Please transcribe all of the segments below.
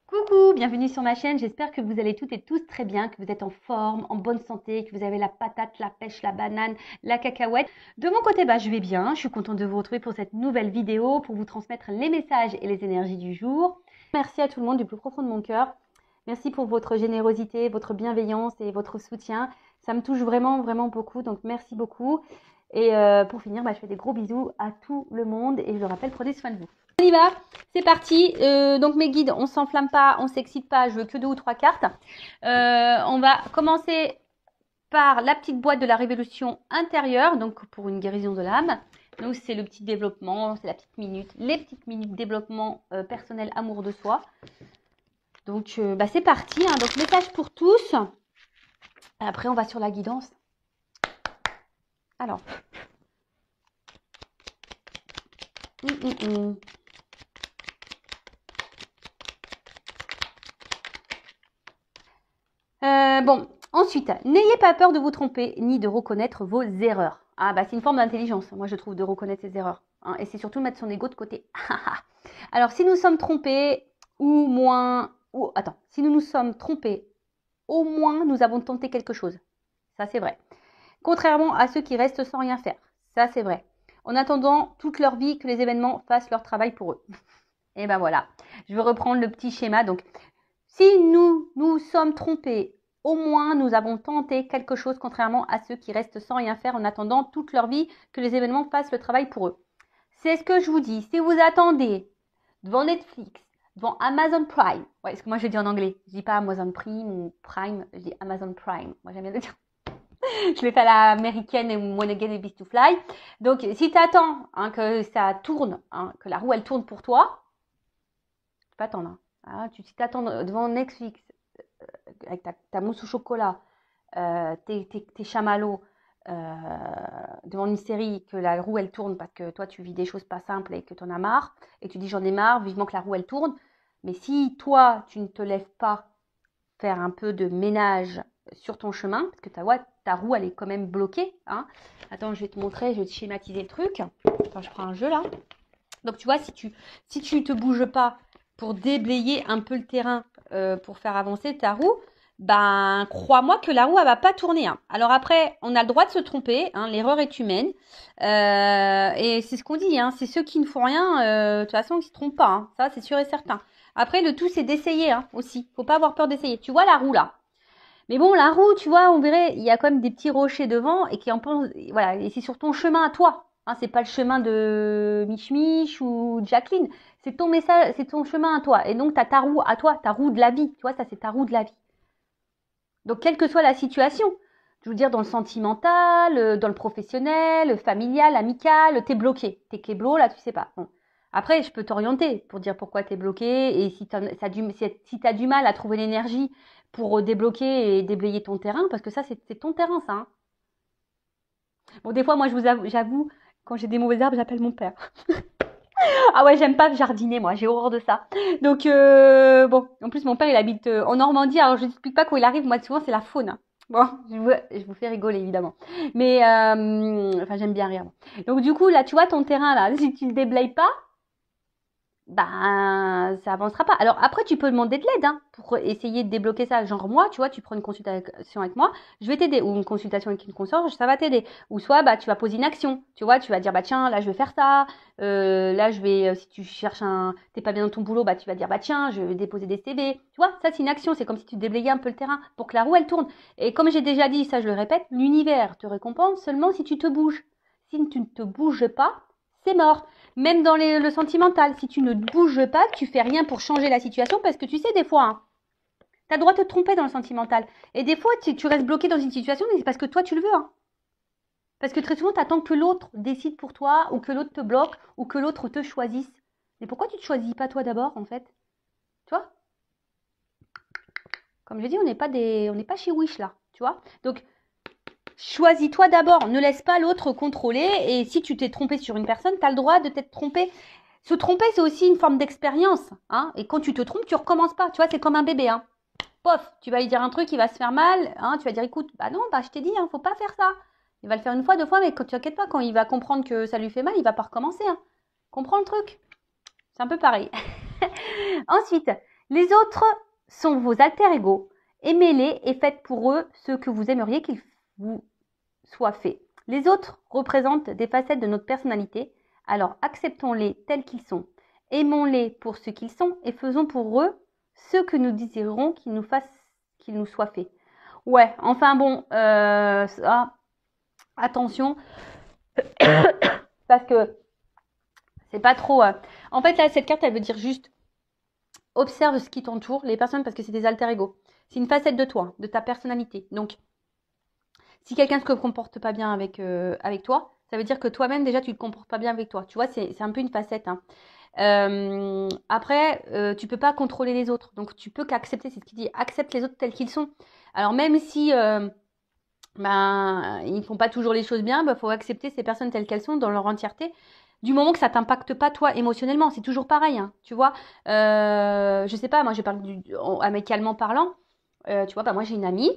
Coucou, bienvenue sur ma chaîne, j'espère que vous allez toutes et tous très bien, que vous êtes en forme, en bonne santé, que vous avez la patate, la pêche, la banane, la cacahuète. De mon côté, je vais bien, je suis contente de vous retrouver pour cette nouvelle vidéo, pour vous transmettre les messages et les énergies du jour. Merci à tout le monde du plus profond de mon cœur. Merci pour votre générosité, votre bienveillance et votre soutien. Ça me touche vraiment, vraiment beaucoup, donc merci beaucoup. Et pour finir, je fais des gros bisous à tout le monde et je le rappelle, prenez soin de vous. On y va, c'est parti. Donc mes guides, on s'enflamme pas, on s'excite pas, je veux que 2 ou 3 cartes. On va commencer par la petite boîte de la révolution intérieure, donc pour une guérison de l'âme. Donc c'est le petit développement, c'est la petite minute, les petites minutes développement personnel, amour de soi. Donc c'est parti, hein. Donc message pour tous. Après on va sur la guidance. Alors. Bon, ensuite, n'ayez pas peur de vous tromper ni de reconnaître vos erreurs. Ah c'est une forme d'intelligence, moi je trouve, de reconnaître ses erreurs. Hein, et c'est surtout mettre son ego de côté. Alors, si nous sommes trompés, si nous nous sommes trompés, au moins nous avons tenté quelque chose. Ça, c'est vrai. Contrairement à ceux qui restent sans rien faire. Ça, c'est vrai. En attendant toute leur vie que les événements fassent leur travail pour eux. Et voilà. Je vais reprendre le petit schéma. Donc, si nous nous sommes trompés, au moins nous avons tenté quelque chose, contrairement à ceux qui restent sans rien faire en attendant toute leur vie que les événements fassent le travail pour eux. C'est ce que je vous dis. Si vous attendez devant Netflix, devant Amazon Prime, ouais, parce que moi je dis en anglais, je dis pas Amazon Prime ou Prime, je dis Amazon Prime. Moi j'aime bien le dire. Je l'ai fait à l'américaine et One Again et Beast to Fly. Donc si tu attends que ça tourne, que la roue elle tourne pour toi, tu peux attendre. Si tu attends devant Netflix avec ta mousse au chocolat, tes chamallows, devant une série, que la roue elle tourne parce que toi tu vis des choses pas simples et que tu en as marre et tu dis j'en ai marre, vivement que la roue elle tourne. Mais si toi tu ne te lèves pas faire un peu de ménage sur ton chemin, parce que ta roue elle est quand même bloquée, Attends, je vais te montrer, je vais te schématiser le truc. Attends, je prends un jeu là. Donc tu vois, si tu te bouges pas pour déblayer un peu le terrain, pour faire avancer ta roue, crois-moi que la roue elle va pas tourner. Alors après, on a le droit de se tromper, l'erreur est humaine, et c'est ce qu'on dit, c'est ceux qui ne font rien, de toute façon, qui se trompent pas, ça c'est sûr et certain. Après, le tout c'est d'essayer aussi. Faut pas avoir peur d'essayer. Tu vois la roue là. Mais bon, la roue, tu vois, on verrait, il y a quand même des petits rochers devant et qui en pensent, voilà, et c'est sur ton chemin à toi. C'est pas le chemin de Mich Mich ou Jacqueline. C'est ton message, c'est ton chemin à toi. Et donc, tu as ta roue à toi, ta roue de la vie. Tu vois, ça, c'est ta roue de la vie. Donc, quelle que soit la situation, je veux dire, dans le sentimental, dans le professionnel, le familial, amical, t'es bloqué. T'es kéblo, là, tu sais pas. Bon. Après, je peux t'orienter pour dire pourquoi t'es bloqué et si t'as du mal à trouver l'énergie pour débloquer et déblayer ton terrain, parce que ça, c'est ton terrain, ça. Bon, des fois, moi, j'avoue, quand j'ai des mauvaises herbes, j'appelle mon père. Ah ouais, j'aime pas jardiner, moi, j'ai horreur de ça. Donc, bon, en plus, mon père, il habite en Normandie, alors je n'explique pas quand il arrive, moi, souvent, c'est la faune. Bon, je vous fais rigoler, évidemment. Mais, j'aime bien rire. Donc, du coup, là, tu vois, ton terrain, là, si tu le déblayes pas, ça avancera pas. Alors après, tu peux demander de l'aide pour essayer de débloquer ça. Genre moi, tu vois, tu prends une consultation avec moi, je vais t'aider. Ou une consultation avec une consorge, ça va t'aider. Ou soit, tu vas poser une action. Tu vois, tu vas dire, tiens, là, je vais faire ça. Là, je vais, si tu cherches t'es pas bien dans ton boulot, tu vas dire, tiens, je vais déposer des CV. Tu vois, ça, c'est une action. C'est comme si tu déblayais un peu le terrain pour que la roue, elle tourne. Et comme j'ai déjà dit, ça, je le répète, l'univers te récompense seulement si tu te bouges. Si tu ne te bouges pas, c'est mort. Même dans le sentimental, si tu ne bouges pas, tu fais rien pour changer la situation, parce que tu sais, des fois, tu as le droit de te tromper dans le sentimental. Et des fois, tu restes bloqué dans une situation, mais c'est parce que toi, tu le veux. Parce que très souvent, tu attends que l'autre décide pour toi, ou que l'autre te bloque, ou que l'autre te choisisse. Mais pourquoi tu te choisis pas toi d'abord, en fait? Tu vois? Comme je dis, on n'est pas chez Wish, là. Tu vois? Donc, choisis-toi d'abord, ne laisse pas l'autre contrôler. Et si tu t'es trompé sur une personne, tu as le droit de t'être trompé. Se tromper, c'est aussi une forme d'expérience. Et quand tu te trompes, tu recommences pas. Tu vois, c'est comme un bébé. Pof, tu vas lui dire un truc, il va se faire mal. Tu vas dire, écoute, non, je t'ai dit, faut pas faire ça. Il va le faire une fois, 2 fois, mais quand tu t'inquiètes pas, quand il va comprendre que ça lui fait mal, il va pas recommencer. Comprends le truc? C'est un peu pareil. Ensuite, Les autres sont vos alter ego. Aimez-les et faites pour eux ce que vous aimeriez qu'ils vous soient faits. Les autres représentent des facettes de notre personnalité, alors acceptons-les tels qu'ils sont. Aimons-les pour ce qu'ils sont et faisons pour eux ce que nous désirons qu'ils nous soient faits. Ouais, enfin bon, ça, attention, parce que c'est pas trop... En fait, là, cette carte, elle veut dire juste observe ce qui t'entoure, les personnes, parce que c'est des alter ego. C'est une facette de toi, de ta personnalité. Donc, si quelqu'un ne se comporte pas bien avec toi, ça veut dire que toi-même, déjà, tu ne te comportes pas bien avec toi. Tu vois, c'est un peu une facette. Hein. Après, tu peux pas contrôler les autres. Donc, tu peux qu'accepter, c'est ce qu'il dit, accepte les autres tels qu'ils sont. Alors, même si ils ne font pas toujours les choses bien, faut accepter ces personnes telles qu'elles sont dans leur entièreté. Du moment que ça t'impacte pas toi émotionnellement, c'est toujours pareil, hein, tu vois. Je sais pas, moi je parle amicalement parlant. Tu vois, moi j'ai une amie.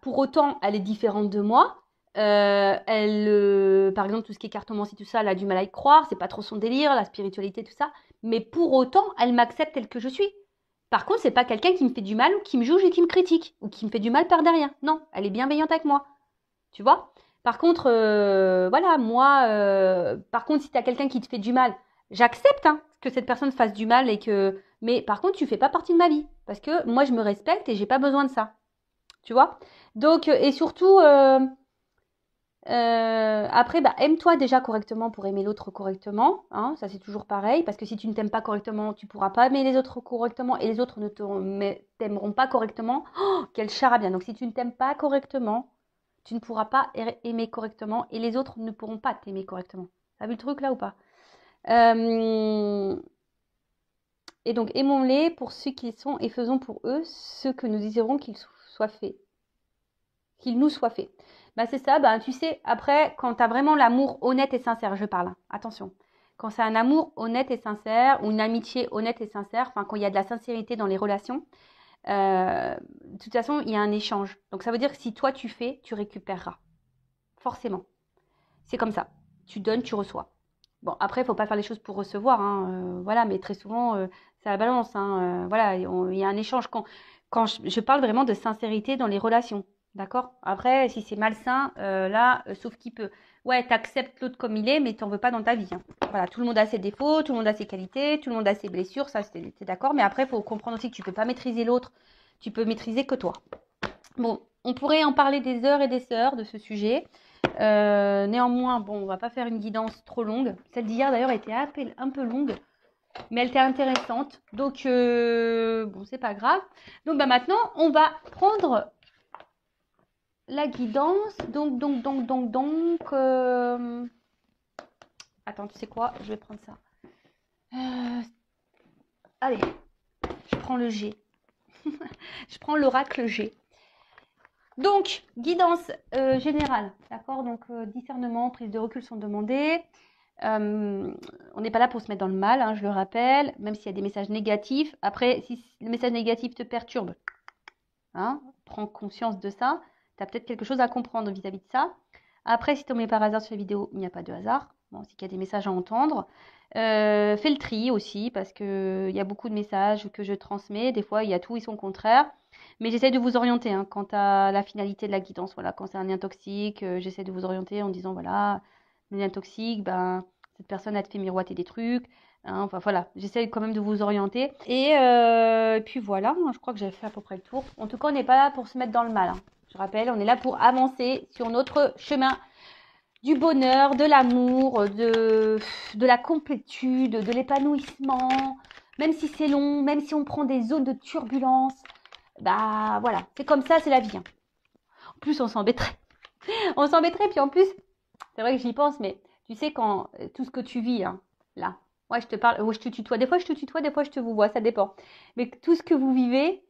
Pour autant, elle est différente de moi. Par exemple, tout ce qui est cartomancie, tout ça, elle a du mal à y croire. C'est pas trop son délire, la spiritualité, tout ça. Mais pour autant, elle m'accepte telle que je suis. Par contre, c'est pas quelqu'un qui me fait du mal ou qui me juge et qui me critique ou qui me fait du mal par derrière. Non, elle est bienveillante avec moi. Tu vois? Par contre, voilà, moi, par contre, si tu as quelqu'un qui te fait du mal, j'accepte hein, que cette personne fasse du mal et que. Mais par contre, tu fais pas partie de ma vie. Parce que moi, je me respecte et j'ai pas besoin de ça. Tu vois? Donc, et surtout, après, aime-toi déjà correctement pour aimer l'autre correctement. Hein, ça, c'est toujours pareil. Parce que si tu ne t'aimes pas correctement, tu ne pourras pas aimer les autres correctement. Et les autres ne t'aimeront pas correctement. Oh, quel charabia. Donc, si tu ne t'aimes pas correctement, tu ne pourras pas aimer correctement. Et les autres ne pourront pas t'aimer correctement. T'as vu le truc là ou pas? Et donc, aimons-les pour ce qu'ils sont et faisons pour eux ce que nous désirons qu'ils soient faits. Qu'il nous soit fait. C'est ça, tu sais, après, quand tu as vraiment l'amour honnête et sincère, je parle, attention. Quand c'est un amour honnête et sincère, ou une amitié honnête et sincère, enfin quand il y a de la sincérité dans les relations, de toute façon, il y a un échange. Donc ça veut dire que si toi tu fais, tu récupéreras. Forcément. C'est comme ça. Tu donnes, tu reçois. Bon, après, il ne faut pas faire les choses pour recevoir, hein, voilà, mais très souvent, c'est à la balance. Hein, voilà, il y a un échange. Quand je parle vraiment de sincérité dans les relations. D'accord? Après, si c'est malsain, là, sauf qui peut. Ouais, t'acceptes l'autre comme il est, mais t'en veux pas dans ta vie. Hein. Voilà, tout le monde a ses défauts, tout le monde a ses qualités, tout le monde a ses blessures, ça, t'es d'accord. Mais après, il faut comprendre aussi que tu peux pas maîtriser l'autre, tu peux maîtriser que toi. Bon, on pourrait en parler des heures et des heures de ce sujet. Néanmoins, bon, on va pas faire une guidance trop longue. Celle d'hier, d'ailleurs, était un peu longue, mais elle était intéressante. Donc, bon, c'est pas grave. Donc, maintenant, on va prendre la guidance, attends, tu sais quoi? Je vais prendre ça. Allez, je prends le G. Je prends l'oracle G. Donc, guidance générale, d'accord? Donc, discernement, prise de recul sont demandées. On n'est pas là pour se mettre dans le mal, hein, je le rappelle, même s'il y a des messages négatifs. Après, si le message négatif te perturbe, hein, prends conscience de ça. Tu as peut-être quelque chose à comprendre vis-à-vis de ça. Après, si tu tombes par hasard sur la vidéo, il n'y a pas de hasard. Bon, c'est qu'il y a des messages à entendre. Fais le tri aussi, parce qu'il y a beaucoup de messages que je transmets. Des fois, il y a tout et son contraire. Mais j'essaie de vous orienter hein, quant à la finalité de la guidance. Voilà, quand c'est un lien toxique, j'essaie de vous orienter en disant, voilà, le lien toxique, cette personne, elle te fait miroiter des trucs. Hein, enfin voilà, j'essaie quand même de vous orienter. Et puis voilà, je crois que j'ai fait à peu près le tour. En tout cas, on n'est pas là pour se mettre dans le mal. Hein. Je rappelle, on est là pour avancer sur notre chemin du bonheur, de l'amour, de la complétude, de l'épanouissement. Même si c'est long, même si on prend des zones de turbulence, voilà, c'est comme ça, c'est la vie. Hein. En plus, on s'embêterait. On s'embêterait, puis en plus, c'est vrai que j'y pense, mais tu sais, quand tout ce que tu vis, hein, là, ouais, je te parle, je te tutoie. Des fois, je te tutoie, des fois, je te vous vois, ça dépend. Mais tout ce que vous vivez,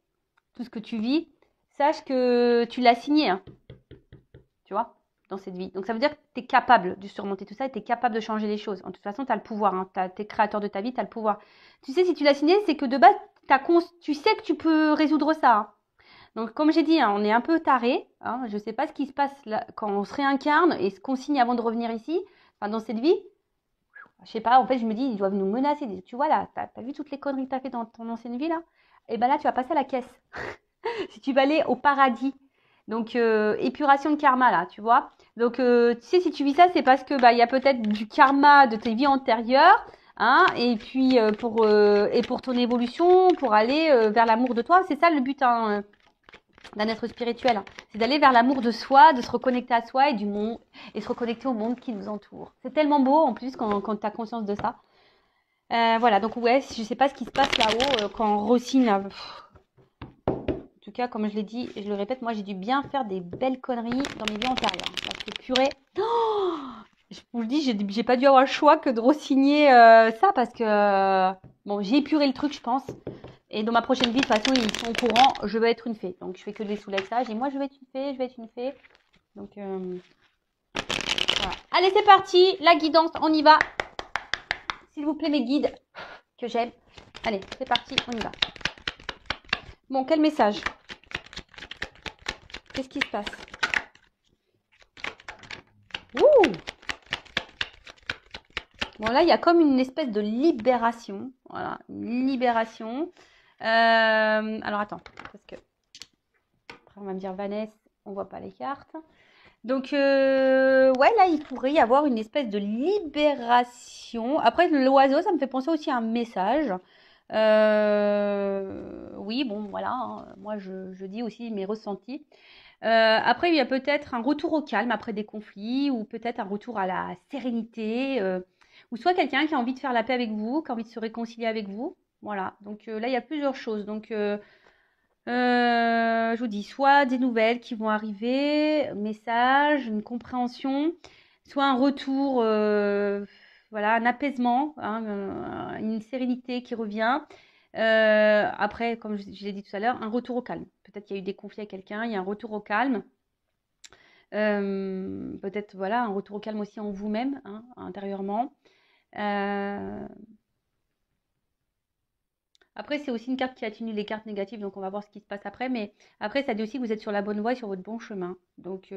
tout ce que tu vis, sache que tu l'as signé, hein, tu vois, dans cette vie. Donc, ça veut dire que tu es capable de surmonter tout ça et tu es capable de changer les choses. En toute façon, tu as le pouvoir. Hein, tu es créateur de ta vie, tu as le pouvoir. Tu sais, si tu l'as signé, c'est que de base, tu sais que tu peux résoudre ça. Hein. Donc, comme j'ai dit, hein, on est un peu taré. Hein, je ne sais pas ce qui se passe là, quand on se réincarne et ce qu'on signe avant de revenir ici, enfin, dans cette vie. Je sais pas, en fait, je me dis, ils doivent nous menacer. Tu vois, là, t'as vu toutes les conneries que t'as fait dans ton ancienne vie, là? Et ben là, tu vas passer à la caisse. Si tu vas aller au paradis. Donc, épuration de karma, là, tu vois. Donc, tu sais, si tu vis ça, c'est parce que bah, il y a peut-être du karma de tes vies antérieures, hein, et puis et pour ton évolution, pour aller vers l'amour de toi. C'est ça le but, hein, d'un être spirituel. Hein. C'est d'aller vers l'amour de soi, de se reconnecter à soi et du monde, et se reconnecter au monde qui nous entoure. C'est tellement beau, en plus, quand tu as conscience de ça. Voilà, donc ouais, je sais pas ce qui se passe là-haut quand Rossine, là, en tout cas, comme je l'ai dit, et je le répète, moi j'ai dû bien faire des belles conneries dans mes vies antérieures. Parce que purée, oh, je vous le dis, j'ai pas dû avoir le choix que de re-signer ça parce que bon, j'ai épuré le truc, je pense. Et dans ma prochaine vie, de toute façon, ils sont au courant, je vais être une fée. Donc je fais que des soulèves ça. Et moi, je vais être une fée, je vais être une fée. Donc voilà. Allez, c'est parti, la guidance, on y va. S'il vous plaît, mes guides que j'aime. Allez, c'est parti, on y va. Bon, quel message? Qu'est-ce qui se passe? Ouh! Bon, là, il y a comme une espèce de libération. Voilà, une libération. Alors, attends, parce que après, on va me dire, Vanessa, on voit pas les cartes. Donc, ouais, là, il pourrait y avoir une espèce de libération. Après, l'oiseau, ça me fait penser aussi à un message. Oui, bon, voilà, hein, moi, je dis aussi mes ressentis. Après, il y a peut-être un retour au calme après des conflits, ou peut-être un retour à la sérénité, ou soit quelqu'un qui a envie de faire la paix avec vous, qui a envie de se réconcilier avec vous. Voilà, donc là, il y a plusieurs choses. Donc, je vous dis, soit des nouvelles qui vont arriver, message, une compréhension, soit un retour, voilà, un apaisement, hein, une sérénité qui revient. Après, comme je l'ai dit tout à l'heure, un retour au calme. Peut-être qu'il y a eu des conflits avec quelqu'un, il y a un retour au calme. Peut-être, voilà, un retour au calme aussi en vous-même, hein, intérieurement. Euh, Après, c'est aussi une carte qui atténue les cartes négatives, donc on va voir ce qui se passe après. Mais après, ça dit aussi que vous êtes sur la bonne voie et sur votre bon chemin. Donc,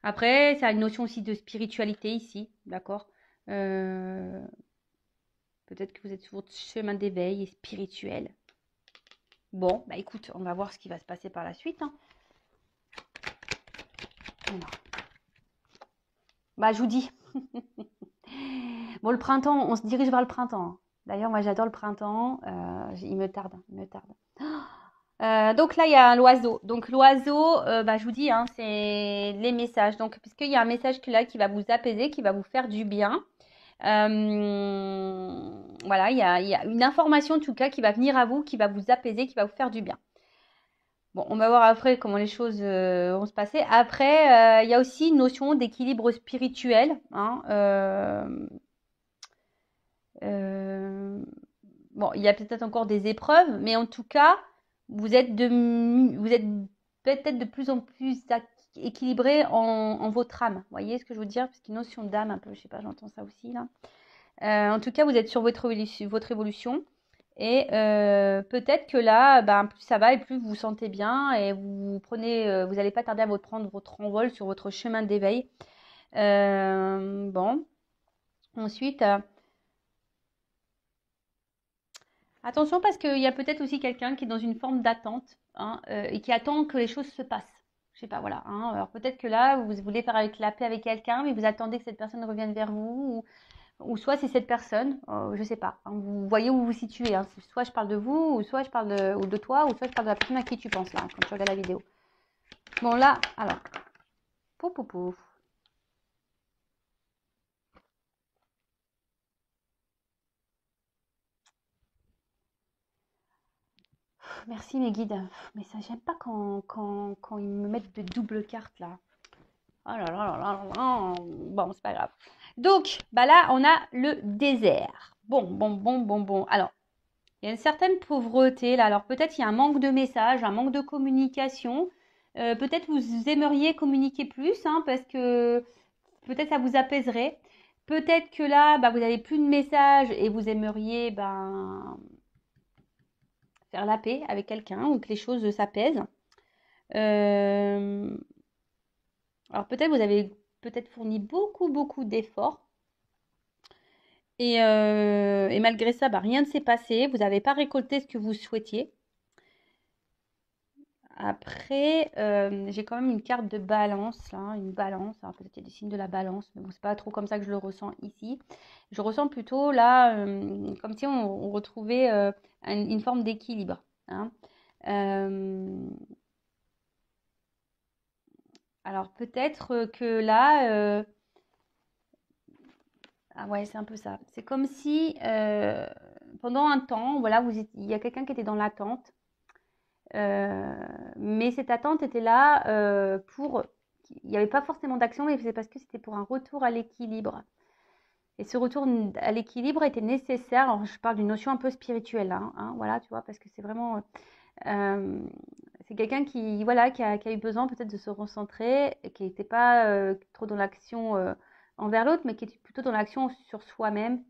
après, ça a une notion aussi de spiritualité ici, d'accord. Euh, Peut-être que vous êtes sur votre chemin d'éveil et spirituel. Bon, bah écoute, on va voir ce qui va se passer par la suite. Hein. Voilà. Bah, je vous dis. Bon, le printemps, on se dirige vers le printemps. D'ailleurs, moi, j'adore le printemps. Il me tarde, il me tarde. Donc là, il y a l'oiseau. Donc l'oiseau, bah, je vous dis, hein, c'est les messages. Donc, puisqu'il y a un message là qui va vous apaiser, qui va vous faire du bien. Voilà, il y a une information en tout cas qui va venir à vous, qui va vous apaiser, qui va vous faire du bien. Bon, on va voir après comment les choses vont se passer. Après, il y a aussi une notion d'équilibre spirituel. Hein, euh, bon, il y a peut-être encore des épreuves, mais en tout cas, vous êtes peut-être de plus en plus équilibré en votre âme. Vous voyez ce que je veux dire? Parce qu'une notion d'âme, un peu, je sais pas, j'entends ça aussi là. En tout cas, vous êtes sur votre évolution. Et peut-être que là, ben, plus ça va et plus vous vous sentez bien et vous prenez, vous n'allez pas tarder à prendre votre envol sur votre chemin d'éveil. Bon, ensuite, attention parce qu'il y a peut-être aussi quelqu'un qui est dans une forme d'attente, hein, et qui attend que les choses se passent. Je sais pas, voilà. Hein. Alors peut-être que là, vous voulez faire avec la paix avec quelqu'un, mais vous attendez que cette personne revienne vers vous, ou soit c'est cette personne, je sais pas. Hein, vous voyez où vous vous situez. Hein. Soit je parle de vous, ou soit je parle de toi, ou soit je parle de la personne à qui tu penses là, quand tu regardes la vidéo. Bon là, alors, pouf pouf pouf. Merci mes guides. Mais ça, j'aime pas quand ils me mettent de doubles cartes là. Oh là là là là là. Bon, c'est pas grave. Donc, bah là, on a le désert. Bon. Alors, il y a une certaine pauvreté là. Alors, peut-être il y a un manque de messages, un manque de communication. Peut-être vous aimeriez communiquer plus, hein, parce que peut-être ça vous apaiserait. Peut-être que là, bah, vous n'avez plus de messages et vous aimeriez ben, faire la paix avec quelqu'un ou que les choses s'apaisent. Euh, alors peut-être vous avez peut-être fourni beaucoup d'efforts Et malgré ça, bah, rien ne s'est passé. Vous n'avez pas récolté ce que vous souhaitiez. Après, j'ai quand même une carte de balance, là, une balance. Alors peut-être qu'il y a des signes de la balance, mais bon, c'est pas trop comme ça que je le ressens ici. Je ressens plutôt là, comme si on retrouvait une forme d'équilibre, hein. Euh, alors peut-être que là, ah ouais, c'est un peu ça. C'est comme si pendant un temps, voilà, il y a quelqu'un qui était dans l'attente. Mais cette attente était là pour. Il n'y avait pas forcément d'action, mais c'est parce que c'était pour un retour à l'équilibre. Et ce retour à l'équilibre était nécessaire. Alors, je parle d'une notion un peu spirituelle, hein, voilà, tu vois, parce que c'est vraiment. Euh, c'est quelqu'un qui, voilà, qui a eu besoin peut-être de se recentrer, et qui n'était pas trop dans l'action envers l'autre, mais qui était plutôt dans l'action sur soi-même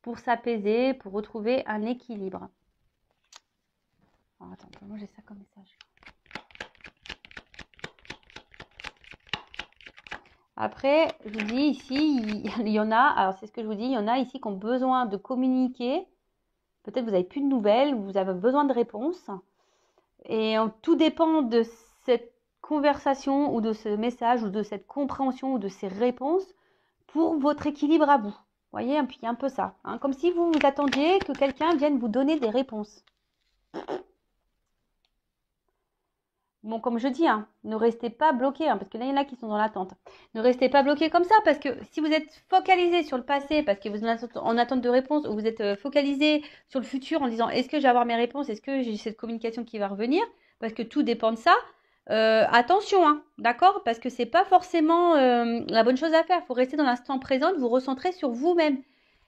pour s'apaiser, pour retrouver un équilibre. Alors, attends, comment j'ai ça comme message? Après, je vous dis ici, il y en a, alors c'est ce que je vous dis, il y en a ici qui ont besoin de communiquer. Peut-être vous n'avez plus de nouvelles, vous avez besoin de réponses. Et tout dépend de cette conversation ou de ce message ou de cette compréhension ou de ces réponses pour votre équilibre à vous. Vous voyez, puis il y a un peu ça, hein, comme si vous vous attendiez que quelqu'un vienne vous donner des réponses. Bon, comme je dis, hein, ne restez pas bloqué, hein, parce que là, il y en a qui sont dans l'attente. Ne restez pas bloqué comme ça, parce que si vous êtes focalisé sur le passé, parce que vous êtes en attente de réponse, ou vous êtes focalisé sur le futur en disant est-ce que je vais avoir mes réponses, est-ce que j'ai cette communication qui va revenir, parce que tout dépend de ça. Attention, hein, d'accord, parce que c'est pas forcément la bonne chose à faire. Il faut rester dans l'instant présent, vous recentrer sur vous-même.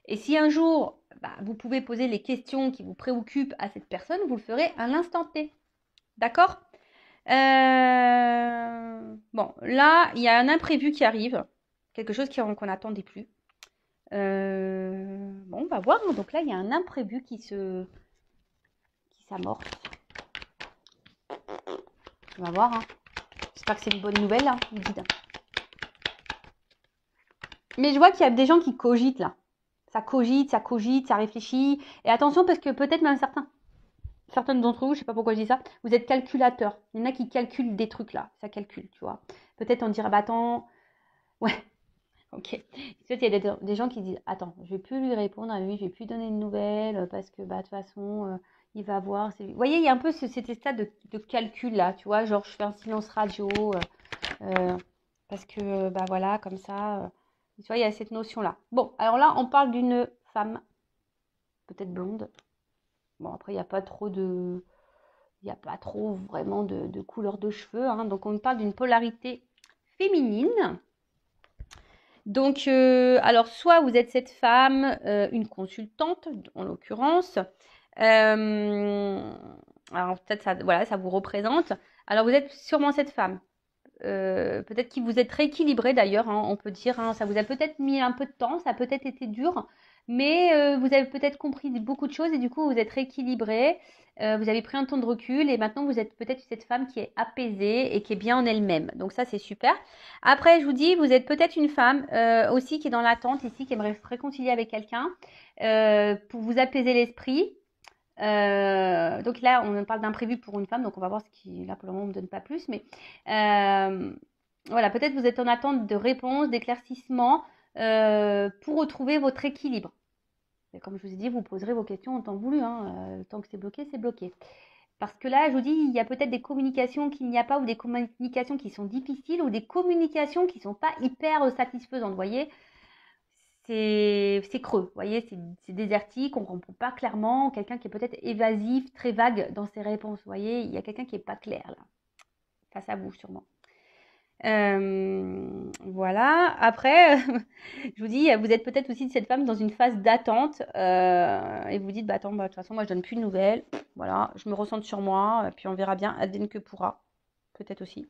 Et si un jour, vous pouvez poser les questions qui vous préoccupent à cette personne, vous le ferez à l'instant T. D'accord? Bon, là, il y a un imprévu qui arrive. Quelque chose qu'on n'attendait plus. Bon, on va voir. Donc là, il y a un imprévu qui s'amorce. On va voir, hein. J'espère que c'est une bonne nouvelle, hein, le guide. Mais je vois qu'il y a des gens qui cogitent, là. Ça cogite, ça réfléchit. Et attention, parce que peut-être même certaines d'entre vous, je ne sais pas pourquoi je dis ça, vous êtes calculateurs. Il y en a qui calculent des trucs, là. Ça calcule, tu vois. Peut-être on dirait, attends, ouais. Ok. Il y a des gens qui disent attends, je vais plus lui répondre à lui, je vais plus donner de nouvelles parce que de toute façon, il va voir. Vous voyez, il y a un peu cet état de calcul là, tu vois, genre je fais un silence radio parce que voilà, comme ça. Tu vois, il y a cette notion-là. Bon, alors là, on parle d'une femme, peut-être blonde. Bon, après, il n'y a pas trop vraiment de couleur de cheveux, hein, donc on parle d'une polarité féminine. Donc, alors, soit vous êtes cette femme, une consultante, en l'occurrence. Alors, peut-être ça, voilà, ça vous représente. Alors, vous êtes sûrement cette femme. Peut-être que vous êtes rééquilibré d'ailleurs, hein, on peut dire, hein, ça vous a peut-être mis un peu de temps, ça a peut-être été dur, mais vous avez peut-être compris beaucoup de choses et du coup vous êtes rééquilibré, vous avez pris un temps de recul et maintenant vous êtes peut-être cette femme qui est apaisée et qui est bien en elle-même. Donc ça c'est super. Après je vous dis, vous êtes peut-être une femme aussi qui est dans l'attente ici, qui aimerait se réconcilier avec quelqu'un pour vous apaiser l'esprit. Donc là, on parle d'imprévu pour une femme, donc on va voir ce qui, là pour le moment, on ne me donne pas plus, mais voilà, peut-être vous êtes en attente de réponses, d'éclaircissements pour retrouver votre équilibre. Et comme je vous ai dit, vous poserez vos questions en temps voulu, hein, tant que c'est bloqué, c'est bloqué. Parce que là, je vous dis, il y a peut-être des communications qu'il n'y a pas, ou des communications qui sont difficiles, ou des communications qui ne sont pas hyper satisfaisantes, vous voyez. C'est creux, vous voyez, c'est désertique, on ne comprend pas clairement, quelqu'un qui est peut-être évasif, très vague dans ses réponses, vous voyez, il y a quelqu'un qui n'est pas clair là, face à vous sûrement. Voilà, après, je vous dis, vous êtes peut-être aussi de cette femme dans une phase d'attente et vous dites, attends, de toute façon, moi je donne plus de nouvelles, voilà, je me ressente sur moi, puis on verra bien, advienne que pourra, peut-être aussi.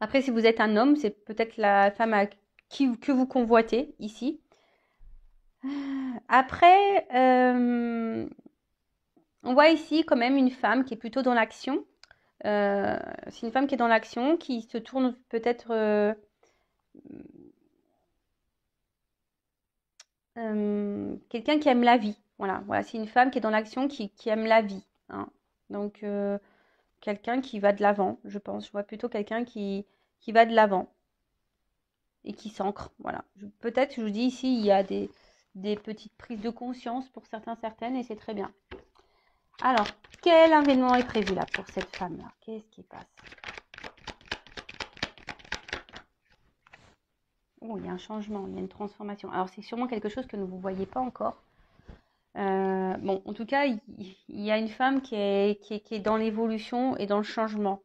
Après, si vous êtes un homme, c'est peut-être la femme que vous convoitez ici. Après, on voit ici quand même une femme qui est plutôt dans l'action. C'est une femme qui est dans l'action, qui se tourne peut-être quelqu'un qui aime la vie. Voilà, voilà, c'est une femme qui est dans l'action, qui aime la vie, hein. Donc, quelqu'un qui va de l'avant, je pense. Je vois plutôt quelqu'un qui va de l'avant et qui s'ancre. Voilà. Peut-être, je vous dis ici, il y a des petites prises de conscience pour certains, certaines, et c'est très bien. Alors, quel événement est prévu là pour cette femme-là? Qu'est-ce qui passe? Oh, il y a un changement, il y a une transformation. Alors, c'est sûrement quelque chose que vous ne voyez pas encore. Bon, en tout cas, il y a une femme qui est dans l'évolution et dans le changement.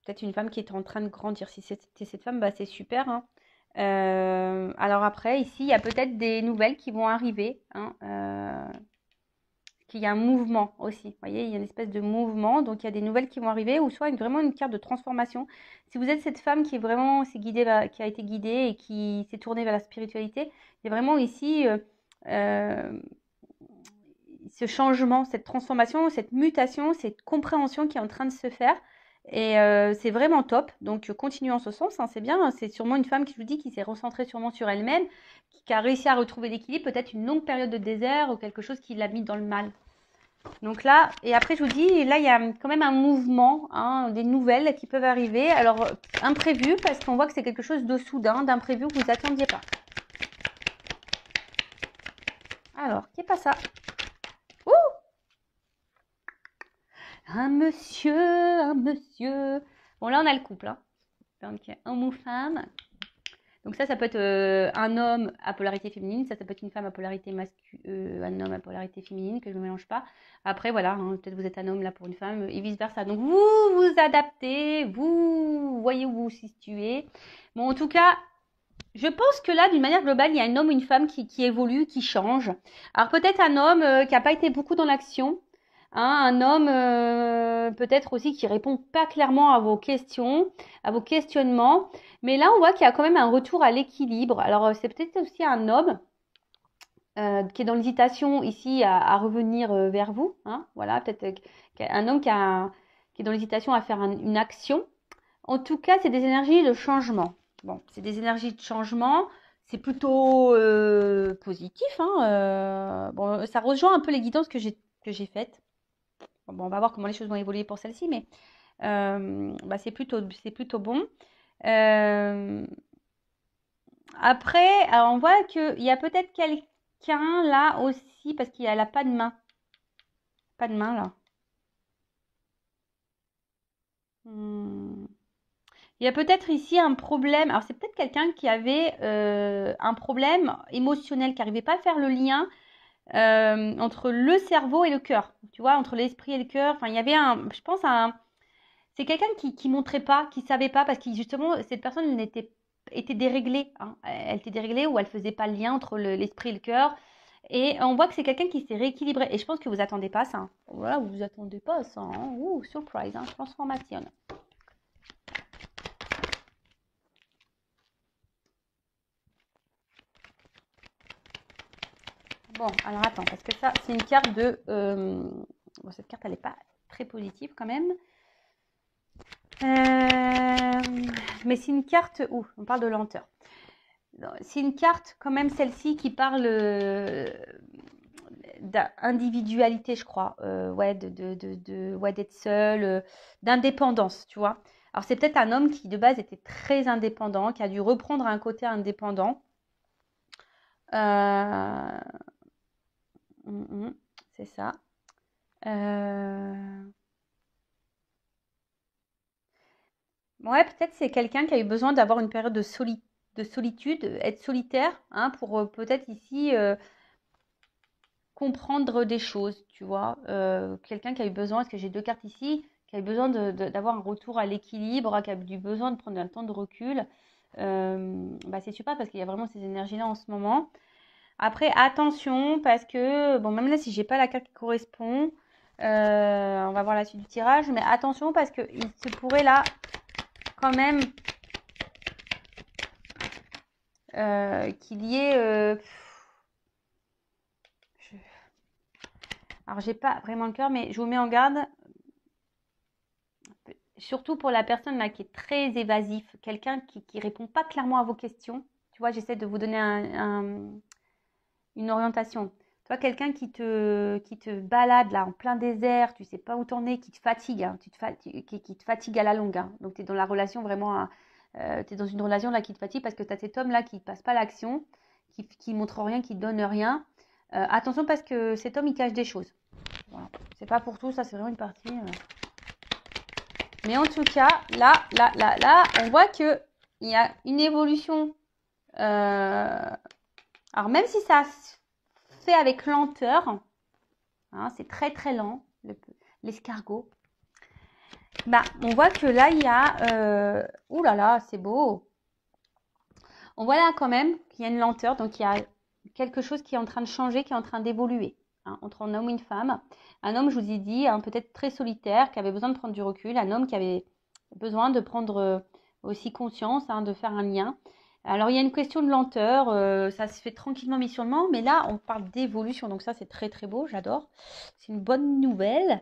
Peut-être une femme qui est en train de grandir. Si c'était cette femme, bah, c'est super, hein. Alors après, ici, il y a peut-être des nouvelles qui vont arriver, hein, qu'il y a un mouvement aussi. Vous voyez, il y a une espèce de mouvement. Donc, il y a des nouvelles qui vont arriver ou soit vraiment une carte de transformation. Si vous êtes cette femme qui est vraiment qui a été guidée et qui s'est tournée vers la spiritualité, il y a vraiment ici ce changement, cette transformation, cette mutation, cette compréhension qui est en train de se faire. Et c'est vraiment top. Donc, continuez en ce sens, hein, c'est bien. Hein. C'est sûrement une femme qui, je vous dis, qui s'est recentrée sûrement sur elle-même, qui a réussi à retrouver l'équilibre, peut-être une longue période de désert ou quelque chose qui l'a mis dans le mal. Donc là, et après, je vous dis, là, il y a quand même un mouvement, hein, des nouvelles qui peuvent arriver. Alors, imprévu, parce qu'on voit que c'est quelque chose de soudain, d'imprévu que vous n'attendiez pas. Alors, qui est pas ça? Ouh! Un monsieur. Bon, là, on a le couple, hein. Donc, homme ou femme. Donc ça peut être un homme à polarité féminine, ça peut être une femme à polarité masculine, un homme à polarité féminine, que je ne mélange pas. Après, voilà, hein, peut-être vous êtes un homme là pour une femme, et vice-versa. Donc vous vous adaptez, vous voyez où vous vous situez. Bon, en tout cas, je pense que là, d'une manière globale, il y a un homme ou une femme qui évolue, qui change. Alors peut-être un homme qui n'a pas été beaucoup dans l'action. Hein, un homme peut-être aussi qui répond pas clairement à vos questions, à vos questionnements. Mais là, on voit qu'il y a quand même un retour à l'équilibre. Alors c'est peut-être aussi un homme qui est dans l'hésitation ici à revenir vers vous. Hein, voilà, peut-être un homme qui est dans l'hésitation à faire une action. En tout cas, c'est des énergies de changement. Bon, c'est des énergies de changement. C'est plutôt positif. Hein, bon, ça rejoint un peu les guidances que j'ai faites. Bon, on va voir comment les choses vont évoluer pour celle-ci, mais bah, c'est plutôt bon. Après, alors on voit qu'il y a peut-être quelqu'un là aussi, parce qu'il n'a pas de main. Pas de main là. Il y a peut-être ici un problème. Alors, c'est peut-être quelqu'un qui avait un problème émotionnel, qui n'arrivait pas à faire le lien entre le cerveau et le cœur. Tu vois, entre l'esprit et le cœur. Enfin, il y avait je pense, c'est quelqu'un qui montrait pas, qui savait pas, parce que justement, cette personne était déréglée. Hein. Elle était déréglée ou elle faisait pas le lien entre l'esprit et le cœur. Et on voit que c'est quelqu'un qui s'est rééquilibré. Et je pense que vous attendez pas ça. Hein. Voilà, vous attendez pas ça. Hein. Ouh, surprise, hein, transformation. Bon, alors attends, parce que ça, c'est une carte de... Bon, cette carte, elle n'est pas très positive quand même. Mais c'est une carte... Ouh, on parle de lenteur. C'est une carte, quand même, celle-ci, qui parle d'individualité, je crois. Ouais, ouais, d'être seul, d'indépendance, tu vois. Alors, c'est peut-être un homme qui, de base, était très indépendant, qui a dû reprendre un côté indépendant. C'est ça. Ouais, peut-être c'est quelqu'un qui a eu besoin d'avoir une période de solitude, être solitaire, hein, pour peut-être ici comprendre des choses, tu vois. Quelqu'un qui a eu besoin, parce que j'ai deux cartes ici, qui a eu besoin d'avoir un retour à l'équilibre, qui a eu besoin de prendre un temps de recul. Bah, c'est super parce qu'il y a vraiment ces énergies-là en ce moment. Après, attention, parce que, bon, même là, si j'ai pas la carte qui correspond, on va voir la suite du tirage, mais attention parce qu'il se pourrait là, quand même, qu'il y ait... Alors, j'ai pas vraiment le cœur, mais je vous mets en garde, surtout pour la personne là qui est très évasif, quelqu'un qui répond pas clairement à vos questions. Tu vois, j'essaie de vous donner une orientation. Toi, quelqu'un qui te balade là en plein désert, tu sais pas où t'en es, qui te fatigue, hein, qui te fatigue à la longue. Hein. Donc, tu es dans la relation vraiment, tu es dans une relation là qui te fatigue parce que tu as cet homme là qui ne passe pas l'action, qui montre rien, qui donne rien. Attention parce que cet homme il cache des choses. Voilà. C'est pas pour tout, ça c'est vraiment une partie. Mais en tout cas, là, on voit qu'il y a une évolution. Alors même si ça se fait avec lenteur, hein, c'est très très lent, l'escargot. Bah, on voit que là, il y a... ouh là là, c'est beau. On voit là quand même qu'il y a une lenteur, donc il y a quelque chose qui est en train de changer, qui est en train d'évoluer. Hein, entre un homme et une femme. Un homme, je vous ai dit, hein, peut-être très solitaire, qui avait besoin de prendre du recul. Un homme qui avait besoin de prendre aussi conscience, hein, de faire un lien. Alors, il y a une question de lenteur. Ça se fait tranquillement, mais sûrement. Mais là, on parle d'évolution. Donc ça, c'est très, très beau. J'adore. C'est une bonne nouvelle.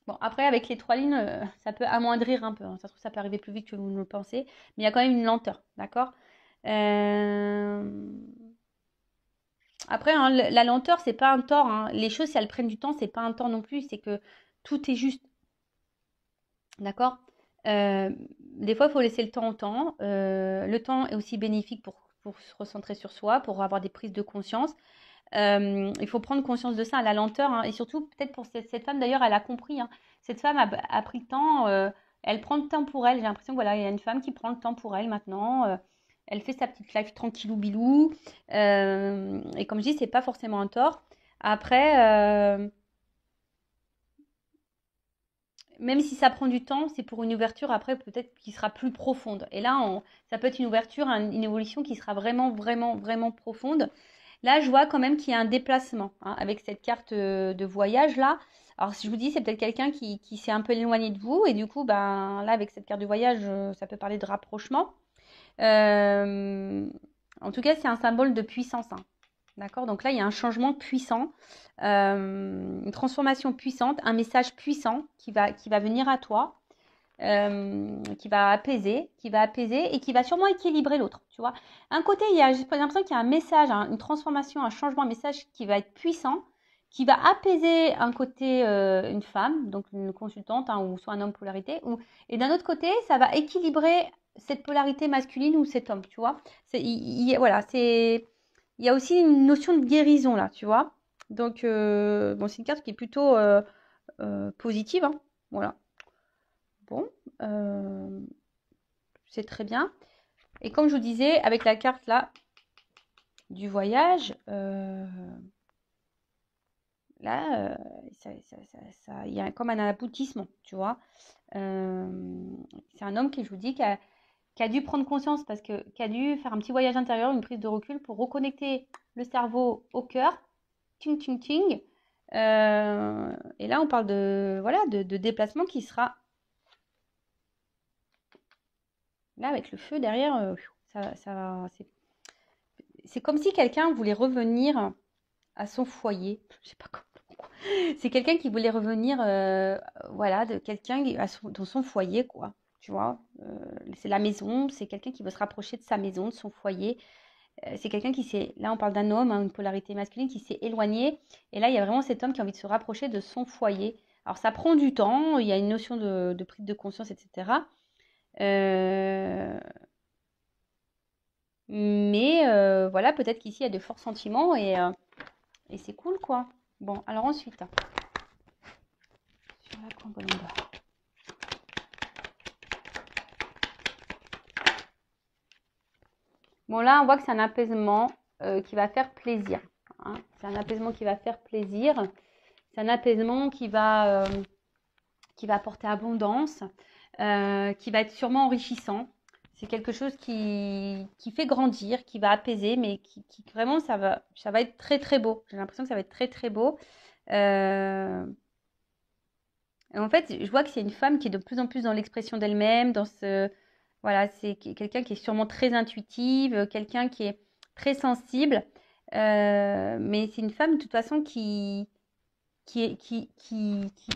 Bon, après, avec les 3 lignes, ça peut amoindrir un peu. Hein. Ça se trouve, ça peut arriver plus vite que vous ne le pensez. Mais il y a quand même une lenteur. D'accord. Après, hein, la lenteur, c'est pas un tort. Hein. Les choses, si elles prennent du temps, c'est pas un tort non plus. C'est que tout est juste. D'accord. Des fois, il faut laisser le temps au temps. Le temps est aussi bénéfique pour se recentrer sur soi, pour avoir des prises de conscience. Il faut prendre conscience de ça, la lenteur. Hein. Et surtout, peut-être pour cette femme, d'ailleurs, elle a compris. Hein. Cette femme a pris le temps. Elle prend le temps pour elle. J'ai l'impression que voilà, il y a une femme qui prend le temps pour elle maintenant. Elle fait sa petite life tranquillou bilou. Et comme je dis, c'est pas forcément un tort. Après, même si ça prend du temps, c'est pour une ouverture après peut-être qui sera plus profonde. Et là, ça peut être une ouverture, une évolution qui sera vraiment, vraiment, vraiment profonde. Là, je vois quand même qu'il y a un déplacement hein, avec cette carte de voyage là. Alors, si je vous dis, c'est peut-être quelqu'un qui s'est un peu éloigné de vous et du coup, ben là, avec cette carte de voyage, ça peut parler de rapprochement. En tout cas, c'est un symbole de puissance. Hein. D'accord. Donc là, il y a un changement puissant, une transformation puissante, un message puissant qui va venir à toi, qui va apaiser et qui va sûrement équilibrer l'autre. Tu vois. Un côté, j'ai l'impression qu'il y a un message, hein, une transformation, un changement, un message qui va être puissant, qui va apaiser un côté une femme, donc une consultante, hein, ou soit un homme polarité, et d'un autre côté, ça va équilibrer cette polarité masculine ou cet homme, tu vois. Voilà, il y a aussi une notion de guérison là, tu vois. Donc, bon, c'est une carte qui est plutôt positive, hein. Voilà. Bon, c'est très bien. Et comme je vous disais, avec la carte là du voyage, là, il y a comme un aboutissement, tu vois. C'est un homme qui, je vous dis, qui a dû prendre conscience parce que qui a dû faire un petit voyage intérieur, une prise de recul pour reconnecter le cerveau au cœur. Ting, ting, ting. Et là, on parle de, voilà, de déplacement qui sera là avec le feu derrière. C'est comme si quelqu'un voulait revenir à son foyer. Je sais pas comment. C'est quelqu'un qui voulait revenir, voilà, de quelqu'un dans son foyer, quoi. Tu vois, c'est la maison, c'est quelqu'un qui veut se rapprocher de sa maison, de son foyer. C'est quelqu'un qui s'est, là on parle d'un homme, hein, une polarité masculine qui s'est éloigné. Et là, il y a vraiment cet homme qui a envie de se rapprocher de son foyer. Alors ça prend du temps, il y a une notion de prise de conscience, etc. Mais voilà, peut-être qu'ici, il y a de forts sentiments et c'est cool, quoi. Bon, alors ensuite, sur la combinaison. Bon, là, on voit que c'est un apaisement qui va faire plaisir. Hein. C'est un apaisement qui va faire plaisir. C'est un apaisement qui va apporter abondance, qui va être sûrement enrichissant. C'est quelque chose qui fait grandir, qui va apaiser, mais qui vraiment, ça va être très, très beau. J'ai l'impression que ça va être très, très beau. Et en fait, je vois que c'est une femme qui est de plus en plus dans l'expression d'elle-même, dans ce... Voilà, c'est quelqu'un qui est sûrement très intuitive, quelqu'un qui est très sensible. Mais c'est une femme, de toute façon, qui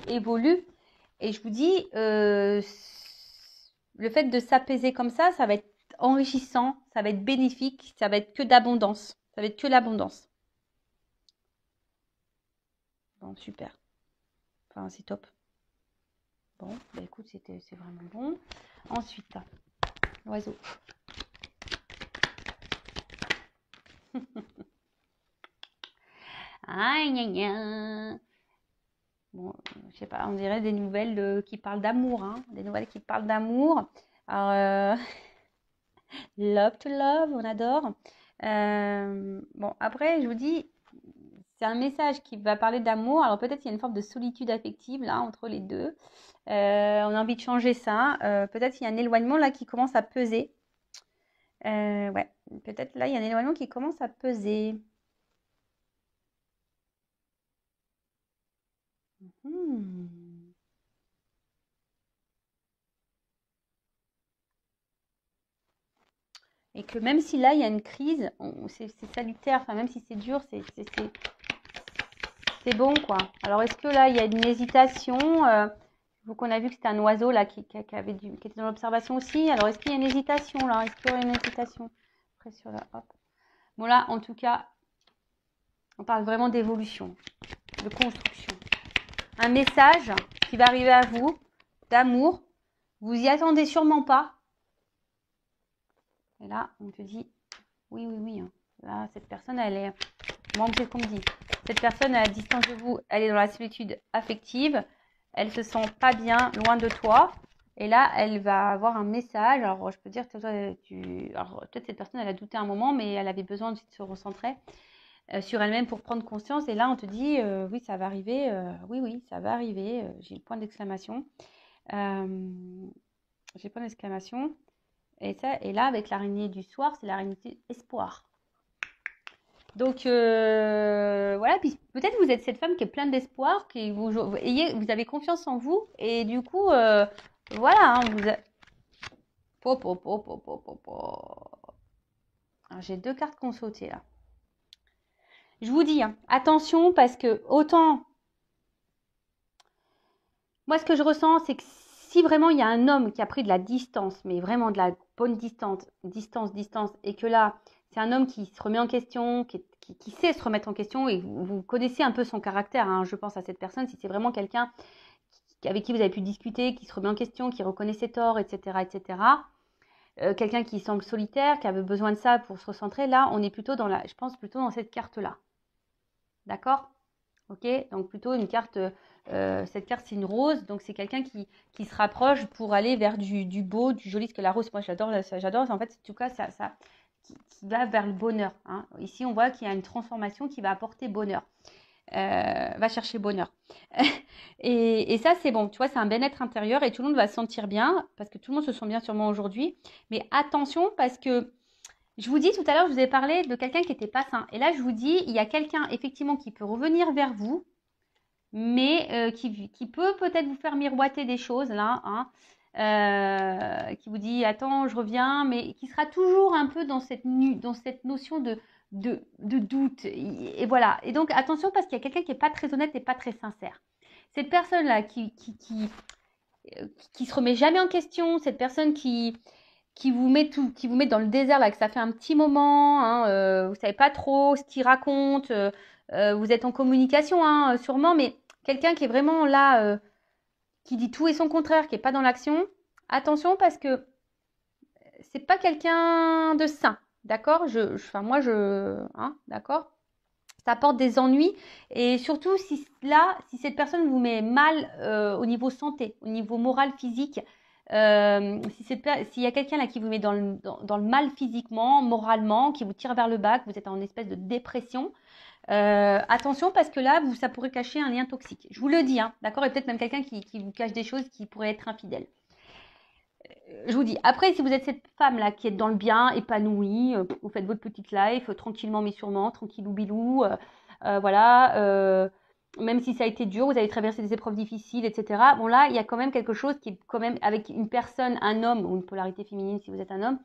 évolue. Et je vous dis, le fait de s'apaiser comme ça va être enrichissant, ça va être bénéfique, ça va être que d'abondance. Ça va être que l'abondance. Bon, super. Enfin, c'est top. Bon, bah écoute, c'est vraiment bon. Ensuite, l'oiseau. Aïe, aïe, aïe. Bon, je sais pas, on dirait des nouvelles qui parlent d'amour, hein. Des nouvelles qui parlent d'amour. Alors, love to love, on adore. Bon, après, je vous dis, c'est un message qui va parler d'amour. Alors peut-être qu'il y a une forme de solitude affective là entre les deux. On a envie de changer ça. Peut-être qu'il y a un éloignement là qui commence à peser. Ouais, peut-être là il y a un éloignement qui commence à peser. Hmm. Et que même si là il y a une crise, c'est salutaire. Enfin même si c'est dur, c'est bon quoi. Alors est-ce que là il y a une hésitation Vu qu'on a vu que c'était un oiseau là qui était dans l'observation aussi. Alors est-ce qu'il y a une hésitation là Est-ce qu'il y aurait une hésitation après sur la hop. Bon là en tout cas, on parle vraiment d'évolution, de construction. Un message qui va arriver à vous, d'amour. Vous y attendez sûrement pas. Et là on te dit oui oui oui. Hein. Là cette personne elle est, moi c'est ce qu'on me dit. Cette personne à distance de vous, elle est dans la solitude affective. Elle se sent pas bien loin de toi. Et là, elle va avoir un message. Alors, je peux dire que toi, alors, peut-être cette personne, elle a douté un moment, mais elle avait besoin de se recentrer sur elle-même pour prendre conscience. Et là, on te dit, oui, ça va arriver. Oui, oui, ça va arriver. J'ai le point d'exclamation. J'ai le point d'exclamation. Et là, avec l'araignée du soir, c'est l'araignée espoir. Donc voilà, puis peut-être vous êtes cette femme qui est pleine d'espoir, qui vous avez confiance en vous, et du coup, voilà, hein, j'ai 2 cartes qui ont sauté là. Je vous dis, hein, attention parce que autant, moi ce que je ressens, c'est que si vraiment il y a un homme qui a pris de la distance, mais vraiment de la bonne distance, et que là, c'est un homme qui se remet en question, qui sait se remettre en question, et vous connaissez un peu son caractère, hein, je pense à cette personne, si c'est vraiment quelqu'un avec qui vous avez pu discuter, qui se remet en question, qui reconnaît ses torts, etc., etc., quelqu'un qui semble solitaire, qui avait besoin de ça pour se recentrer, là, on est plutôt je pense plutôt dans cette carte-là. D'accord ? Ok ? Donc plutôt une carte, cette carte c'est une rose, donc c'est quelqu'un qui se rapproche pour aller vers du beau, du joli, parce que la rose, moi j'adore, en fait, en tout cas, qui va vers le bonheur. Hein. Ici, on voit qu'il y a une transformation qui va apporter bonheur. Va chercher bonheur. et ça, c'est bon. Tu vois, c'est un bien-être intérieur et tout le monde va se sentir bien parce que tout le monde se sent bien sûrement aujourd'hui. Mais attention parce que je vous dis tout à l'heure, je vous ai parlé de quelqu'un qui n'était pas sain. Et là, je vous dis, il y a quelqu'un effectivement qui peut revenir vers vous, mais qui peut peut-être vous faire miroiter des choses là, hein, qui vous dit attends, je reviens, mais qui sera toujours un peu dans cette notion de doute. Et voilà. Et donc attention parce qu'il y a quelqu'un qui n'est pas très honnête et pas très sincère. Cette personne-là qui se remet jamais en question, cette personne qui vous met dans le désert là, que ça fait un petit moment, hein, vous savez pas trop ce qu'il raconte, vous êtes en communication, hein, sûrement, mais quelqu'un qui est vraiment là, qui dit tout et son contraire, qui est pas dans l'action, attention parce que c'est pas quelqu'un de sain, d'accord hein, d'accord. Ça apporte des ennuis et surtout si cette personne vous met mal au niveau santé, au niveau moral, physique, s'il y a quelqu'un là qui vous met dans le mal physiquement, moralement, qui vous tire vers le bas, que vous êtes en espèce de dépression, attention parce que là, ça pourrait cacher un lien toxique. Je vous le dis, hein, d'accord. Et peut-être même quelqu'un qui vous cache des choses qui pourraient être infidèles. Je vous dis, après, si vous êtes cette femme-là qui est dans le bien, épanouie, vous faites votre petite life, tranquillement mais sûrement, tranquillou bilou, voilà, même si ça a été dur, vous avez traversé des épreuves difficiles, etc. Bon là, il y a quand même quelque chose qui est quand même avec une personne, un homme, ou une polarité féminine si vous êtes un homme,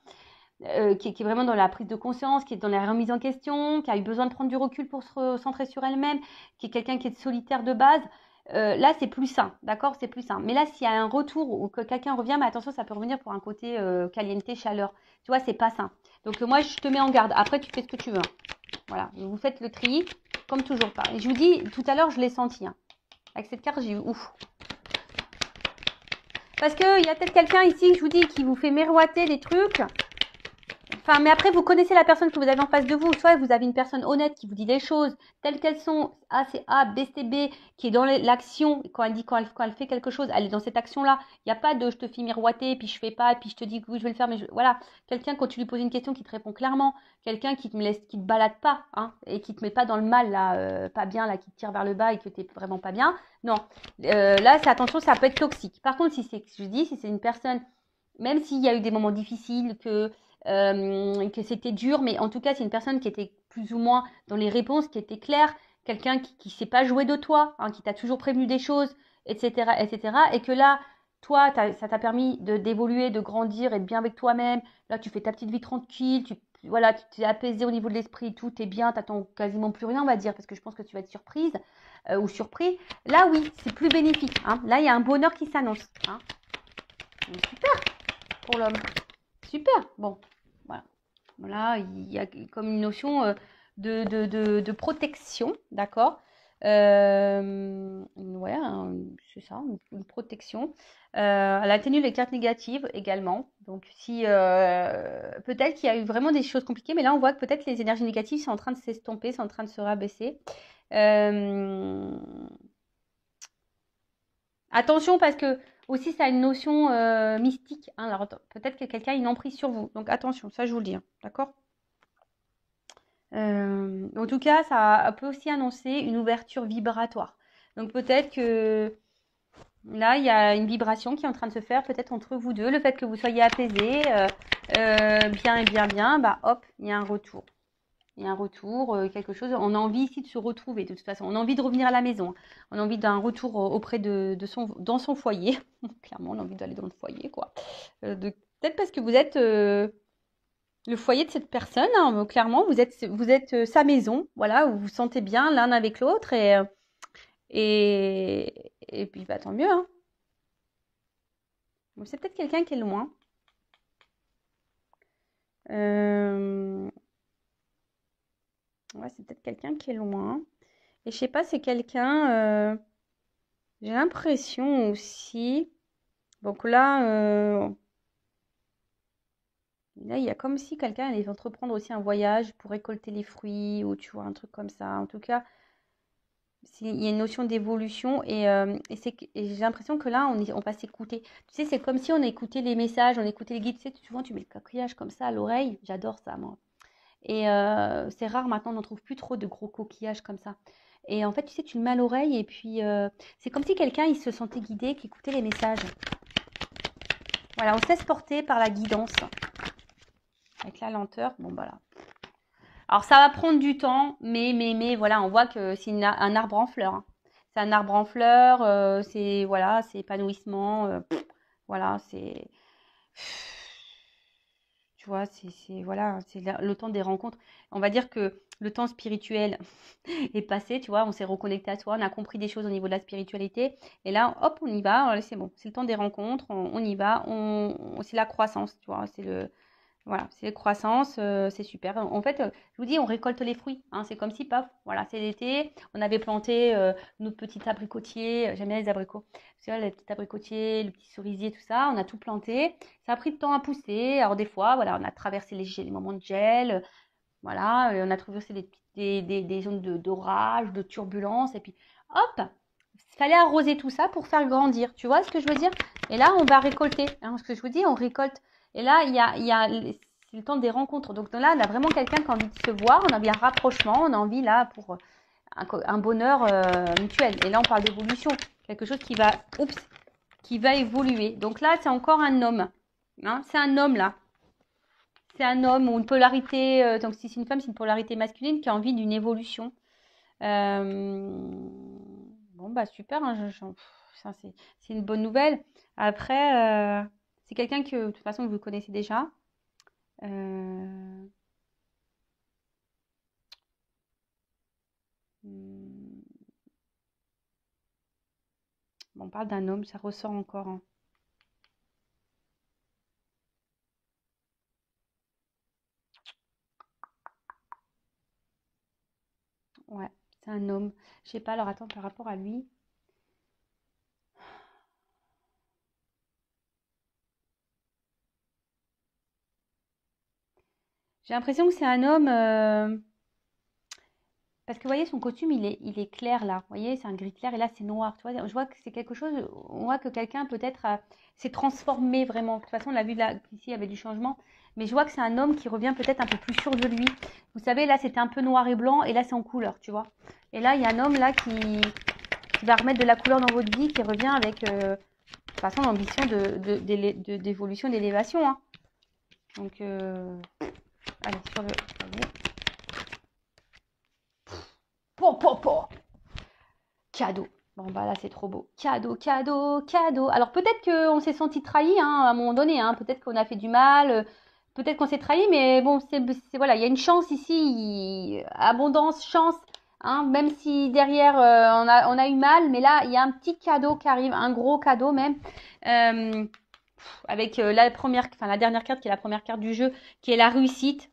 qui est vraiment dans la prise de conscience, qui est dans la remise en question, qui a eu besoin de prendre du recul pour se recentrer sur elle-même, qui est quelqu'un qui est solitaire de base. là, c'est plus sain, d'accord? C'est plus sain. Mais là, s'il y a un retour ou que quelqu'un revient, mais attention, ça peut revenir pour un côté caliente, chaleur. Tu vois, c'est pas sain. Donc, moi, je te mets en garde. Après, tu fais ce que tu veux. Hein. Voilà, vous faites le tri, comme toujours. Et je vous dis, tout à l'heure, je l'ai senti. Hein. Avec cette carte, j'ai eu ouf. Parce qu'il y a peut-être quelqu'un ici, je vous dis, qui vous fait miroiter des trucs. Enfin, mais après, vous connaissez la personne que vous avez en face de vous. Soit vous avez une personne honnête qui vous dit les choses telles qu'elles sont. A, c'est A, B, c'est B, qui est dans l'action. Quand elle dit, quand elle fait quelque chose, elle est dans cette action-là. Il n'y a pas de je te fais miroiter, puis je fais pas, puis je te dis que oui, je vais le faire, mais voilà. Quelqu'un, quand tu lui poses une question, qui te répond clairement. Quelqu'un qui te balade pas, hein, et qui te met pas dans le mal, là, pas bien, là, qui te tire vers le bas et que t'es vraiment pas bien. Non. Là, c'est attention, ça peut être toxique. Par contre, si c'est une personne, même s'il y a eu des moments difficiles, que c'était dur, mais en tout cas, c'est une personne qui était plus ou moins dans les réponses, qui était claire, quelqu'un qui ne s'est pas joué de toi, hein, qui t'a toujours prévenu des choses, etc., etc., et que là, toi, ça t'a permis d'évoluer, de grandir, être bien avec toi-même. Là, tu fais ta petite vie tranquille, voilà, tu t'es apaisé au niveau de l'esprit, tout est bien, t'attends quasiment plus rien, on va dire, parce que je pense que tu vas être surprise ou surpris. Là, oui, c'est plus bénéfique. Hein. Là, il y a un bonheur qui s'annonce. Hein. Super pour l'homme. Super. Bon, voilà. Voilà, il y a comme une notion de protection, d'accord? Ouais, c'est ça, une protection. Elle atténue les cartes négatives également. Donc, si peut-être qu'il y a eu vraiment des choses compliquées, mais là, on voit que peut-être les énergies négatives sont en train de s'estomper, sont en train de se rabaisser. Attention parce que aussi ça a une notion mystique. Hein, alors peut-être que quelqu'un a une emprise sur vous. Donc attention, ça je vous le dis. Hein, d'accord? En tout cas, ça peut aussi annoncer une ouverture vibratoire. Donc peut-être que là, il y a une vibration qui est en train de se faire peut-être entre vous deux. Le fait que vous soyez apaisés, bien et bien, bien, bah hop, il y a un retour. Il y a un retour, quelque chose. On a envie ici de se retrouver, de toute façon. On a envie de revenir à la maison. On a envie d'un retour auprès dans son foyer. Clairement, on a envie d'aller dans le foyer, quoi. Peut-être parce que vous êtes le foyer de cette personne. Hein, clairement, vous êtes sa maison. Voilà, où vous vous sentez bien l'un avec l'autre. Et puis, bah, tant mieux. Hein. C'est peut-être quelqu'un qui est loin. Ouais, c'est peut-être quelqu'un qui est loin. Et je sais pas, c'est quelqu'un. J'ai l'impression aussi. Donc là, il y a comme si quelqu'un allait entreprendre aussi un voyage pour récolter les fruits ou tu vois, un truc comme ça. En tout cas, il y a une notion d'évolution et j'ai l'impression que là, on va s'écouter. Tu sais, c'est comme si on écoutait les messages, on écoutait les guides. Tu sais, souvent, tu mets le coquillage comme ça à l'oreille. J'adore ça, moi. Et c'est rare maintenant, on n'en trouve plus trop de gros coquillages comme ça. Et en fait, tu sais, tu le mets à l'oreille et puis c'est comme si quelqu'un, il se sentait guidé, qui écoutait les messages. Voilà, on se laisse porter par la guidance. Avec la lenteur, bon voilà. Alors ça va prendre du temps, mais voilà, on voit que c'est un arbre en fleurs. Hein. C'est un arbre en fleurs, c'est voilà, c'est épanouissement, voilà, c'est tu vois, c'est voilà, c'est le temps des rencontres. On va dire que le temps spirituel est passé, tu vois, on s'est reconnecté à soi, on a compris des choses au niveau de la spiritualité, et là, hop, on y va, c'est bon, c'est le temps des rencontres, on y va, c'est la croissance, tu vois, voilà, c'est la croissance, c'est super. En fait, je vous dis, on récolte les fruits, hein, c'est comme si, paf, voilà, c'est l'été, on avait planté nos petits abricotiers, j'aime bien les abricots, tu vois, les petits abricotiers, le petit cerisier, tout ça, on a tout planté, ça a pris du temps à pousser, alors des fois, voilà, on a traversé les moments de gel, voilà, on a traversé des zones d'orage, de turbulence, et puis hop, il fallait arroser tout ça pour faire grandir. Tu vois ce que je veux dire? Et là, on va récolter. Hein, ce que je vous dis, on récolte. Et là, c'est le temps des rencontres. Donc là, on a vraiment quelqu'un qui a envie de se voir, on a envie d'un rapprochement, on a envie là pour un bonheur mutuel. Et là, on parle d'évolution. Quelque chose qui va évoluer. Donc là, c'est encore un homme. Hein, c'est un homme là. C'est un homme ou une polarité, donc si c'est une femme, c'est une polarité masculine qui a envie d'une évolution. Bon, bah super, hein, ça, c'est une bonne nouvelle. Après, c'est quelqu'un que de toute façon vous connaissez déjà. Euh, hmm, On parle d'un homme, ça ressort encore, hein. Ouais, c'est un homme. Je sais pas, alors attends, par rapport à lui. J'ai l'impression que c'est un homme. Parce que vous voyez, son costume, il est clair là. Vous voyez, c'est un gris clair et là, c'est noir. Tu vois, je vois que c'est quelque chose. On voit que quelqu'un peut-être s'est transformé vraiment. De toute façon, on l'a vu là, ici, il y avait du changement. Mais je vois que c'est un homme qui revient peut-être un peu plus sûr de lui. Vous savez, là, c'était un peu noir et blanc et là, c'est en couleur, tu vois. Et là, il y a un homme là qui va remettre de la couleur dans votre vie, qui revient avec, de toute façon, l'ambition d'évolution, d'élévation, hein. Donc, allez, sur le. Allez. Po, po, po. Cadeau. Bon, bah là, c'est trop beau. Cadeau, cadeau, cadeau. Alors, peut-être qu'on s'est senti trahi, hein, à un moment donné, hein. Peut-être qu'on a fait du mal. Peut-être qu'on s'est trahi, mais bon, voilà, il y a une chance ici. Abondance, chance. Hein, même si derrière, on a eu mal. Mais là, il y a un petit cadeau qui arrive. Un gros cadeau, même. Avec la dernière carte, qui est la première carte du jeu, qui est la réussite.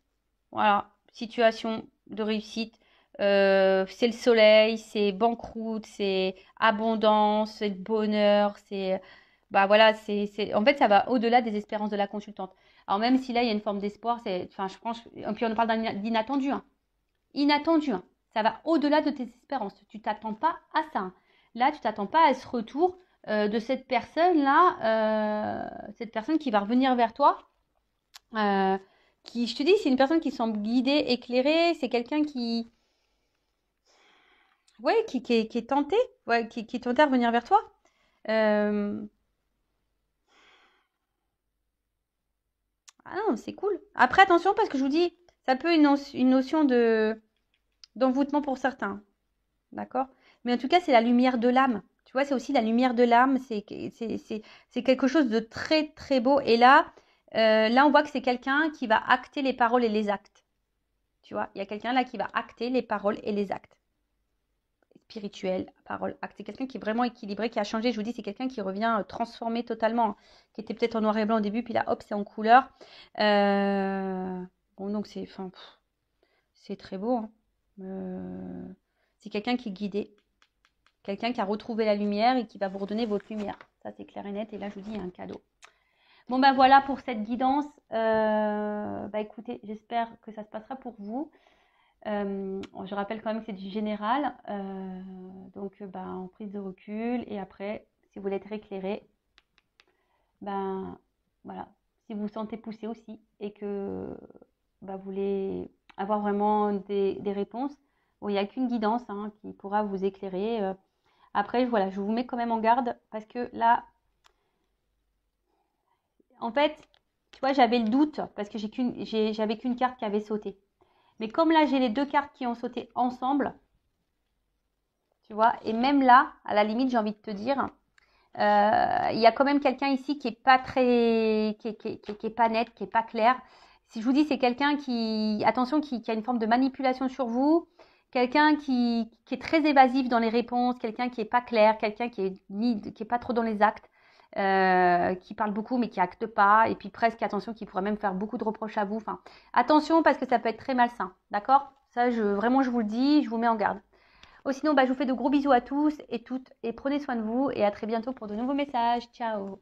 Voilà. Situation de réussite. C'est le soleil, c'est banqueroute, c'est abondance, c'est bonheur, c'est bah voilà, en fait ça va au-delà des espérances de la consultante. Alors même si là il y a une forme d'espoir, enfin je pense, et puis on parle d'inattendu, hein. Inattendu, hein. Ça va au-delà de tes espérances. Tu t'attends pas à ça, hein. Là tu t'attends pas à ce retour de cette personne là, cette personne qui va revenir vers toi. Je te dis, c'est une personne qui semble guidée, éclairée, c'est quelqu'un ouais, qui est tenté, ouais, qui est tenté à revenir vers toi. Euh, Ah non, c'est cool. Après, attention, parce que je vous dis, ça peut une notion d'envoûtement pour certains, d'accord? Mais en tout cas, c'est la lumière de l'âme. Tu vois, c'est aussi la lumière de l'âme. C'est quelque chose de très, très beau. Et là, on voit que c'est quelqu'un qui va acter les paroles et les actes. Tu vois, il y a quelqu'un là qui va acter les paroles et les actes. Spirituel, parole, acte. C'est quelqu'un qui est vraiment équilibré, qui a changé. Je vous dis, c'est quelqu'un qui revient transformé totalement, hein, qui était peut-être en noir et blanc au début, puis là, hop, c'est en couleur. Bon, donc c'est très beau, hein. C'est quelqu'un qui est guidé, quelqu'un qui a retrouvé la lumière et qui va vous redonner votre lumière. Ça, c'est clair et net. Et là, je vous dis, il y a un cadeau. Bon, ben voilà pour cette guidance. Bah écoutez, j'espère que ça se passera pour vous. Je rappelle quand même que c'est du général, donc en prise de recul. Et après, si vous voulez être éclairé, ben voilà, si vous vous sentez poussé aussi et que vous voulez avoir vraiment des réponses, bon, il n'y a qu'une guidance, hein, qui pourra vous éclairer. Après, voilà, je vous mets quand même en garde parce que là, en fait, tu vois, j'avais le doute parce que j'avais qu'une carte qui avait sauté. Mais comme là, j'ai les deux cartes qui ont sauté ensemble, tu vois, et même là, à la limite, j'ai envie de te dire, il y a quand même quelqu'un ici qui est pas très, qui est pas net, qui est pas clair. Si je vous dis, c'est quelqu'un attention, qui a une forme de manipulation sur vous, quelqu'un qui est très évasif dans les réponses, quelqu'un qui est pas clair, quelqu'un qui est pas trop dans les actes, qui parle beaucoup mais qui acte pas, et puis presque, attention, qui pourrait même faire beaucoup de reproches à vous. Enfin, attention parce que ça peut être très malsain, d'accord? Ça, vraiment, je vous le dis, je vous mets en garde. Sinon, je vous fais de gros bisous à tous et toutes et prenez soin de vous et à très bientôt pour de nouveaux messages. Ciao!